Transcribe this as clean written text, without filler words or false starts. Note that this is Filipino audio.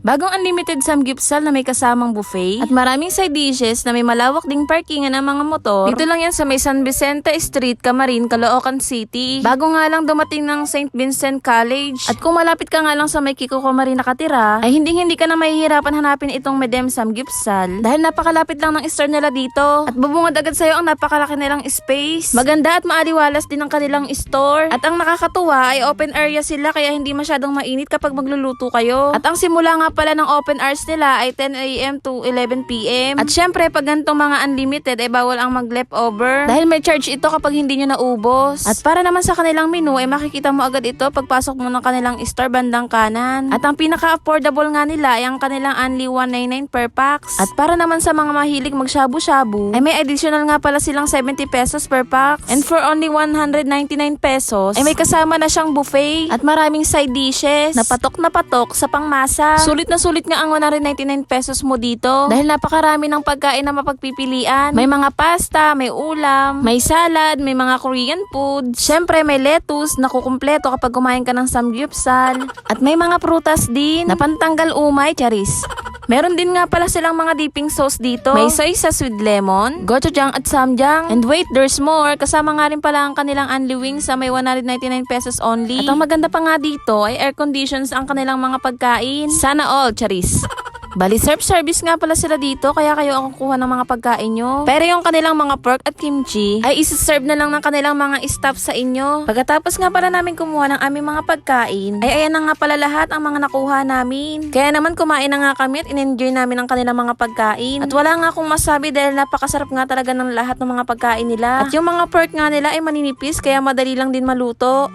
Bagong unlimited samgyupsal na may kasamang buffet at maraming side dishes na may malawak ding parkingan ng mga motor. Dito lang yan sa may San Vicente Street, Camarin, Caloocan City. Bago nga lang dumating ng St. Vincent College. At kung malapit ka nga lang sa may Kiko Camarin nakatira, ay hindi ka na mahihirapan hanapin itong Medem Samgyupsal. Dahil napakalapit lang ng store nila dito. At bubungad agad sa'yo ang napakalaki nilang space. Maganda at maaliwalas din ang kanilang store. At ang nakakatuwa ay open area sila kaya hindi masyadong mainit kapag magluluto kayo. At ang simula nga pala ng open hours nila ay 10 AM to 11 PM. At syempre, pag ganitong mga unlimited, ay bawal ang mag-leftover. Dahil may charge ito kapag hindi nyo naubos. At para naman sa kanilang menu, ay makikita mo agad ito pagpasok mo ng kanilang store bandang kanan. At ang pinaka-affordable nga nila ay ang kanilang only 199 per packs. At para naman sa mga mahilig mag-shabu-shabu, ay may additional nga pala silang 70 pesos per packs. And for only 199 pesos, ay may kasama na siyang buffet at maraming side dishes na patok sa pangmasa. Sulit nga ang 199 pesos mo dito dahil napakarami ng pagkain na mapagpipilian. May mga pasta, may ulam, may salad, may mga Korean food. Syempre may lettuce na kukumpleto kapag kumain ka ng samgyupsal. At may mga prutas din na pantanggal umay, charis. Meron din nga pala silang mga dipping sauce dito. May soy sauce with lemon, gochujang at samjang. And wait, there's more. Kasama nga rin pala ang kanilang only wings sa may 199 pesos only. At ang maganda pa nga dito ay air conditions ang kanilang mga pagkain. Sana all, charis. Bali, self-service nga pala sila dito kaya kayo ang kukuha ng mga pagkain nyo. Pero yung kanilang mga pork at kimchi ay isi-serve na lang ng kanilang mga staff sa inyo. Pagkatapos nga pala namin kumuha ng aming mga pagkain, ay ayan na nga pala lahat ang mga nakuha namin. Kaya naman kumain na nga kami at in-enjoy namin ang kanilang mga pagkain. At wala nga akong masabi dahil napakasarap nga talaga ng lahat ng mga pagkain nila. At yung mga pork nga nila ay maninipis kaya madali lang din maluto.